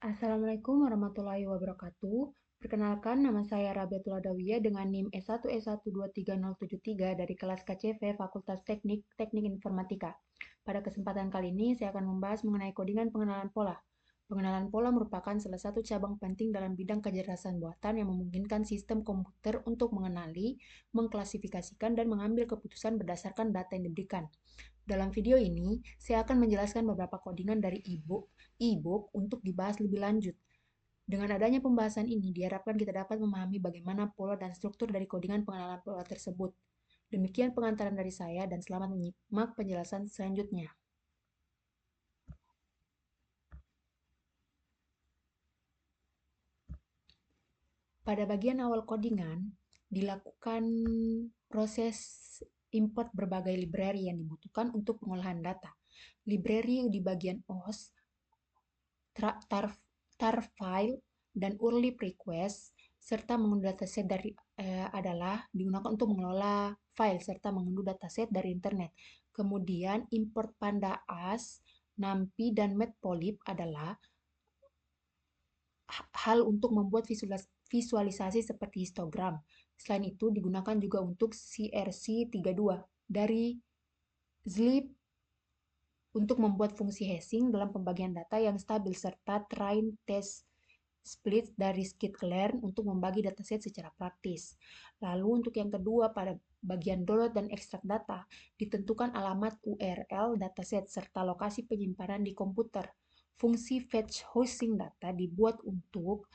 Assalamualaikum warahmatullahi wabarakatuh. Perkenalkan, nama saya Rabiatul Adawiyah dengan NIM S1S123073 dari kelas KCV Fakultas Teknik Informatika. Pada kesempatan kali ini, saya akan membahas mengenai kodingan pengenalan pola. Pengenalan pola merupakan salah satu cabang penting dalam bidang kecerdasan buatan yang memungkinkan sistem komputer untuk mengenali, mengklasifikasikan, dan mengambil keputusan berdasarkan data yang diberikan. Dalam video ini, saya akan menjelaskan beberapa kodingan dari e-book untuk dibahas lebih lanjut. Dengan adanya pembahasan ini, diharapkan kita dapat memahami bagaimana pola dan struktur dari kodingan pengenalan pola tersebut. Demikian pengantaran dari saya dan selamat menyimak penjelasan selanjutnya. Pada bagian awal kodingan, dilakukan proses import berbagai library yang dibutuhkan untuk pengolahan data. Library di bagian OS, tar file, dan urli request, serta mengunduh dataset adalah digunakan untuk mengelola file serta mengunduh dataset dari internet. Kemudian import pandas, numpy, dan matplotlib adalah hal untuk membuat visualisasi seperti histogram. Selain itu, digunakan juga untuk crc32 dari zlib untuk membuat fungsi hashing dalam pembagian data yang stabil serta train test split dari scikit-learn untuk membagi dataset secara praktis. Lalu untuk yang kedua, pada bagian download dan ekstrak data, ditentukan alamat URL dataset serta lokasi penyimpanan di komputer. Fungsi fetch hosting data dibuat untuk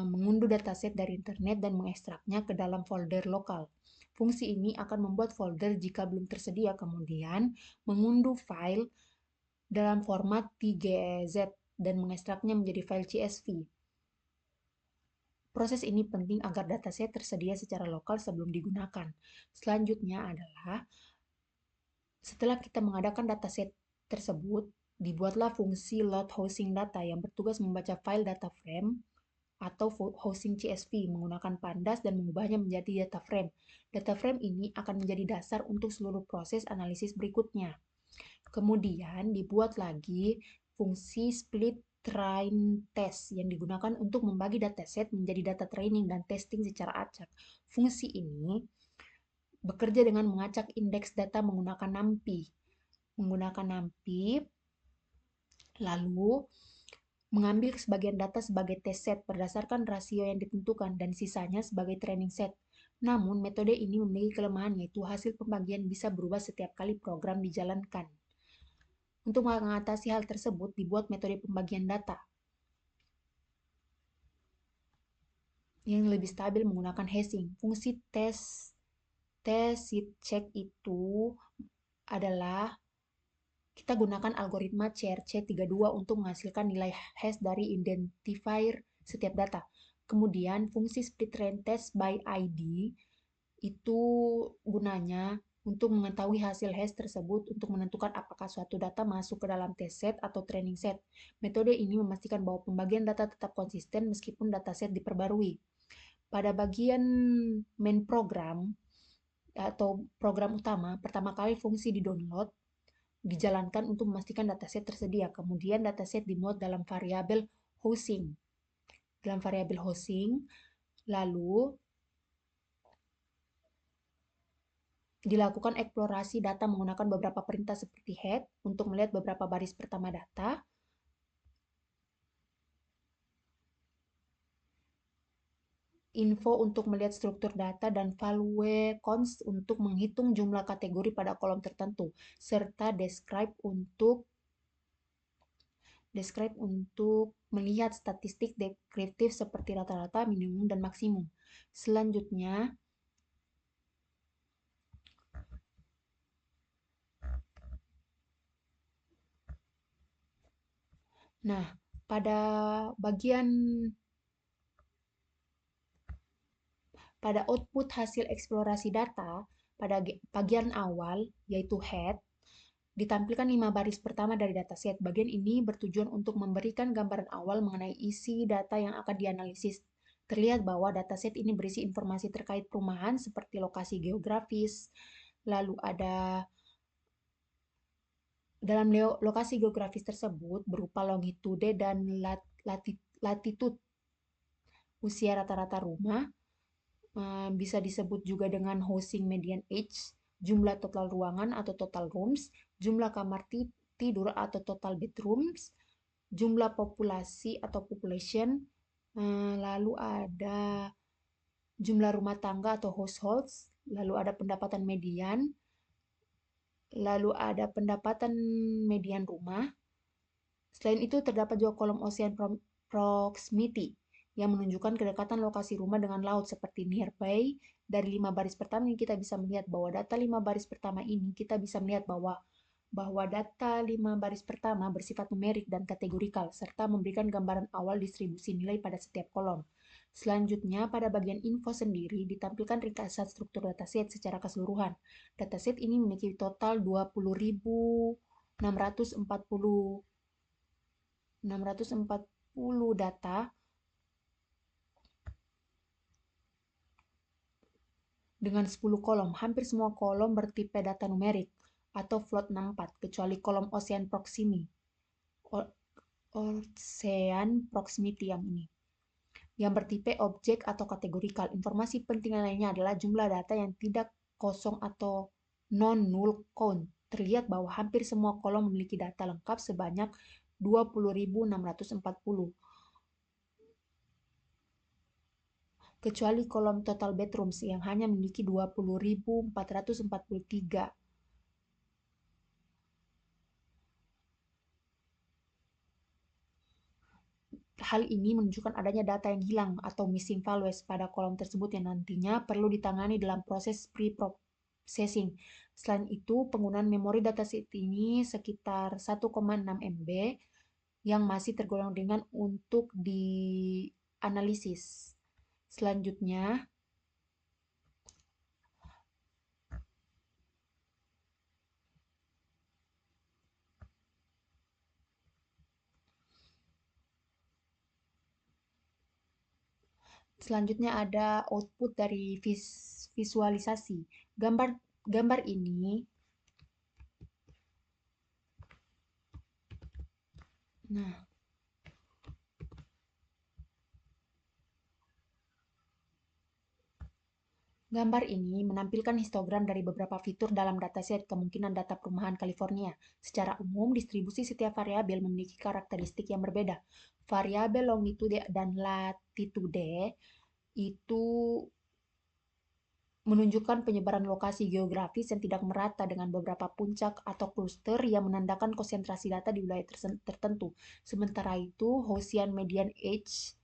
mengunduh dataset dari internet dan mengekstraknya ke dalam folder lokal. Fungsi ini akan membuat folder jika belum tersedia, kemudian mengunduh file dalam format TGZ dan mengekstraknya menjadi file CSV. Proses ini penting agar dataset tersedia secara lokal sebelum digunakan. Selanjutnya adalah, setelah kita mengadakan dataset tersebut, dibuatlah fungsi load hosting data yang bertugas membaca file data frame atau hosting CSV menggunakan pandas dan mengubahnya menjadi data frame. Data frame ini akan menjadi dasar untuk seluruh proses analisis berikutnya. Kemudian dibuat lagi fungsi split train test yang digunakan untuk membagi dataset menjadi data training dan testing secara acak. Fungsi ini bekerja dengan mengacak indeks data menggunakan NumPy. Lalu mengambil sebagian data sebagai test set berdasarkan rasio yang ditentukan dan sisanya sebagai training set. Namun, metode ini memiliki kelemahan, yaitu hasil pembagian bisa berubah setiap kali program dijalankan. Untuk mengatasi hal tersebut, dibuat metode pembagian data yang lebih stabil menggunakan hashing. Fungsi test check itu adalah kita gunakan algoritma CRC32 untuk menghasilkan nilai hash dari identifier setiap data. Kemudian fungsi split train test by ID itu gunanya untuk mengetahui hasil hash tersebut untuk menentukan apakah suatu data masuk ke dalam test set atau training set. Metode ini memastikan bahwa pembagian data tetap konsisten meskipun dataset diperbarui. Pada bagian main program atau program utama, pertama kali fungsi di-download dijalankan untuk memastikan dataset tersedia. Kemudian dataset dimuat dalam variabel hosting. Lalu dilakukan eksplorasi data menggunakan beberapa perintah seperti head untuk melihat beberapa baris pertama data, info untuk melihat struktur data, dan value const untuk menghitung jumlah kategori pada kolom tertentu, serta describe untuk melihat statistik deskriptif seperti rata-rata, minimum, dan maksimum. Selanjutnya, nah, pada output hasil eksplorasi data, pada bagian awal, yaitu head, ditampilkan 5 baris pertama dari dataset. Bagian ini bertujuan untuk memberikan gambaran awal mengenai isi data yang akan dianalisis. Terlihat bahwa dataset ini berisi informasi terkait perumahan seperti lokasi geografis, lalu ada Dalam lokasi geografis tersebut berupa longitude dan latitude usia rata-rata rumah, bisa disebut juga dengan housing median age, jumlah total ruangan atau total rooms, jumlah kamar tidur atau total bedrooms, jumlah populasi atau population, lalu ada jumlah rumah tangga atau households, lalu ada pendapatan median, lalu ada pendapatan median rumah. Selain itu, terdapat juga kolom ocean proximity yang menunjukkan kedekatan lokasi rumah dengan laut seperti nearby. Dari 5 baris pertama ini kita bisa melihat bahwa data 5 baris pertama ini kita bisa melihat bahwa data 5 baris pertama bersifat numerik dan kategorikal serta memberikan gambaran awal distribusi nilai pada setiap kolom. Selanjutnya, pada bagian info sendiri ditampilkan ringkasan struktur dataset secara keseluruhan. Dataset ini memiliki total 20.640 data dengan 10 kolom. Hampir semua kolom bertipe data numerik atau float 64, kecuali kolom Ocean Proximity yang ini, yang bertipe objek atau kategorikal. Informasi penting lainnya adalah jumlah data yang tidak kosong atau non-null count. Terlihat bahwa hampir semua kolom memiliki data lengkap sebanyak 20.640. Kecuali kolom total bedrooms yang hanya memiliki 20.443. Hal ini menunjukkan adanya data yang hilang atau missing values pada kolom tersebut yang nantinya perlu ditangani dalam proses pre-processing. Selain itu, penggunaan memori dataset ini sekitar 1,6 MB yang masih tergolong ringan untuk dianalisis. Selanjutnya, ada output dari visualisasi. Gambar gambar ini, nah, gambar ini menampilkan histogram dari beberapa fitur dalam dataset kemungkinan data perumahan California. Secara umum, distribusi setiap variabel memiliki karakteristik yang berbeda. Variabel longitude dan latitude itu menunjukkan penyebaran lokasi geografis yang tidak merata dengan beberapa puncak atau kluster yang menandakan konsentrasi data di wilayah tertentu. Sementara itu, Hodian median age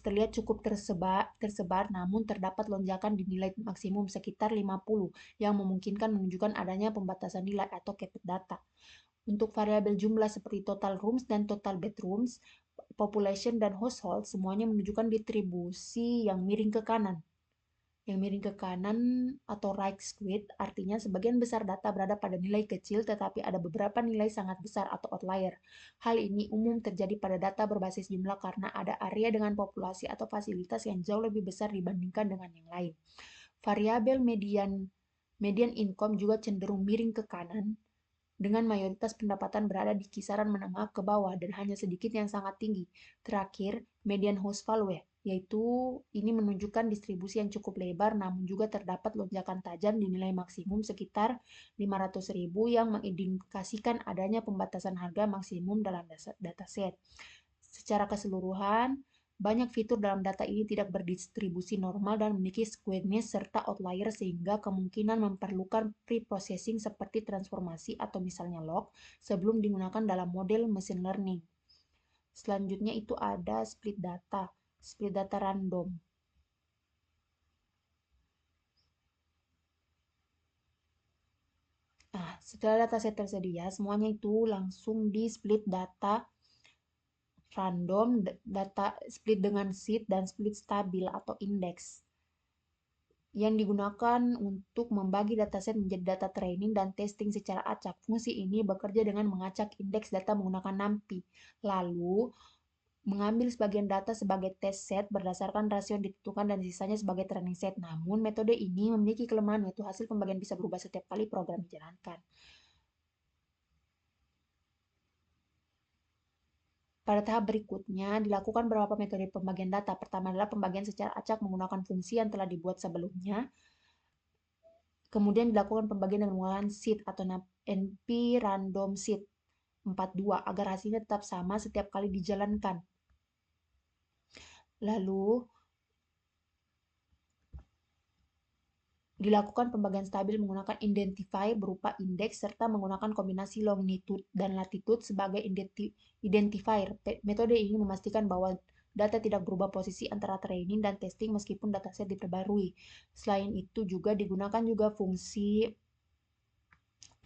terlihat cukup tersebar, namun terdapat lonjakan di nilai maksimum sekitar 50 yang memungkinkan menunjukkan adanya pembatasan nilai atau capped data. Untuk variabel jumlah seperti total rooms dan total bedrooms, population dan household semuanya menunjukkan distribusi yang miring ke kanan. Yang miring ke kanan atau right squid artinya sebagian besar data berada pada nilai kecil tetapi ada beberapa nilai sangat besar atau outlier. Hal ini umum terjadi pada data berbasis jumlah karena ada area dengan populasi atau fasilitas yang jauh lebih besar dibandingkan dengan yang lain. Variabel median income juga cenderung miring ke kanan dengan mayoritas pendapatan berada di kisaran menengah ke bawah dan hanya sedikit yang sangat tinggi. Terakhir, median house value, yaitu ini menunjukkan distribusi yang cukup lebar namun juga terdapat lonjakan tajam di nilai maksimum sekitar 500.000 yang mengindikasikan adanya pembatasan harga maksimum dalam dataset. Secara keseluruhan, banyak fitur dalam data ini tidak berdistribusi normal dan memiliki squareness serta outlier sehingga kemungkinan memerlukan pre-processing seperti transformasi atau misalnya log sebelum digunakan dalam model machine learning. Selanjutnya itu ada split data random. Nah, setelah dataset tersedia, semuanya itu langsung di split data random, data split dengan seed, dan split stabil atau indeks yang digunakan untuk membagi dataset menjadi data training dan testing secara acak. Fungsi ini bekerja dengan mengacak indeks data menggunakan NumPy, lalu mengambil sebagian data sebagai test set berdasarkan rasio yang ditentukan dan sisanya sebagai training set. Namun, metode ini memiliki kelemahan yaitu hasil pembagian bisa berubah setiap kali program dijalankan. Pada tahap berikutnya, dilakukan beberapa metode pembagian data. Pertama adalah pembagian secara acak menggunakan fungsi yang telah dibuat sebelumnya. Kemudian dilakukan pembagian dengan menggunakan seed atau NP random seed 42 agar hasilnya tetap sama setiap kali dijalankan. Lalu dilakukan pembagian stabil menggunakan identifier berupa indeks serta menggunakan kombinasi longitude dan latitude sebagai identifier. Metode ini memastikan bahwa data tidak berubah posisi antara training dan testing meskipun dataset diperbarui. Selain itu juga digunakan juga fungsi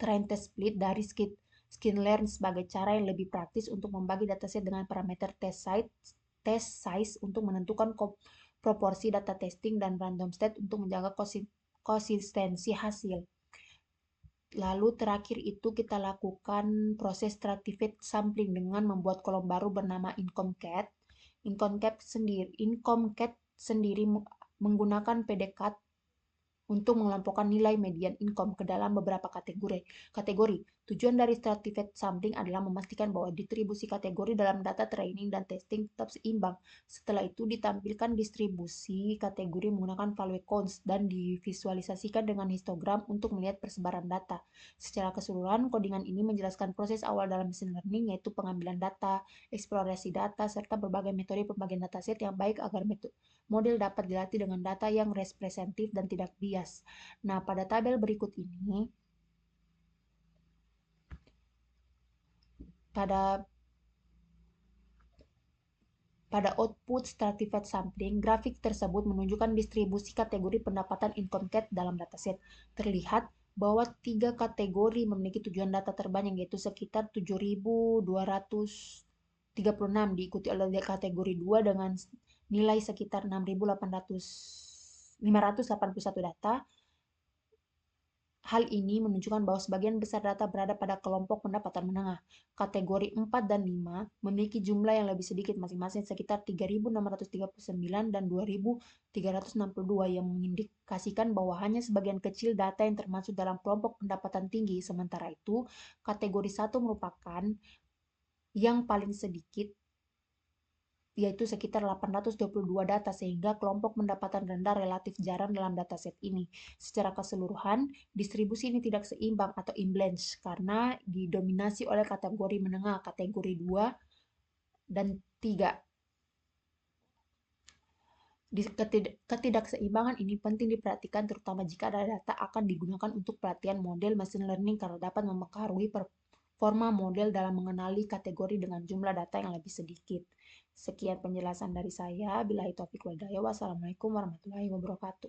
train test split dari sklearn sebagai cara yang lebih praktis untuk membagi dataset dengan parameter test size untuk menentukan proporsi data testing dan random state untuk menjaga konsistensi hasil. Lalu terakhir itu kita lakukan proses stratified sampling dengan membuat kolom baru bernama income-cat. Income-cat sendiri menggunakan PDCAT untuk mengelompokkan nilai median income ke dalam beberapa kategori. Tujuan dari stratified sampling adalah memastikan bahwa distribusi kategori dalam data training dan testing tetap seimbang. Setelah itu ditampilkan distribusi kategori menggunakan value counts dan divisualisasikan dengan histogram untuk melihat persebaran data. Secara keseluruhan, codingan ini menjelaskan proses awal dalam machine learning, yaitu pengambilan data, eksplorasi data, serta berbagai metode pembagian dataset yang baik agar model dapat dilatih dengan data yang representatif dan tidak bias. Nah, pada tabel berikut ini, pada output stratified sampling, grafik tersebut menunjukkan distribusi kategori pendapatan income-cat dalam dataset. Terlihat bahwa 3 kategori memiliki tujuan data terbanyak, yaitu sekitar 7.236, diikuti oleh kategori 2 dengan nilai sekitar 581 data. Hal ini menunjukkan bahwa sebagian besar data berada pada kelompok pendapatan menengah. Kategori 4 dan 5 memiliki jumlah yang lebih sedikit masing-masing sekitar 3.639 dan 2.362 yang mengindikasikan bahwa hanya sebagian kecil data yang termasuk dalam kelompok pendapatan tinggi. Sementara itu, kategori 1 merupakan yang paling sedikit, yaitu sekitar 822 data, sehingga kelompok pendapatan rendah relatif jarang dalam dataset ini. Secara keseluruhan, distribusi ini tidak seimbang atau imbalance karena didominasi oleh kategori menengah, kategori 2 dan 3. Ketidakseimbangan ini penting diperhatikan terutama jika ada data akan digunakan untuk pelatihan model machine learning karena dapat mempengaruhi performa model dalam mengenali kategori dengan jumlah data yang lebih sedikit. Sekian penjelasan dari saya. Billahi taufiq wal hidayah. Wassalamualaikum warahmatullahi wabarakatuh.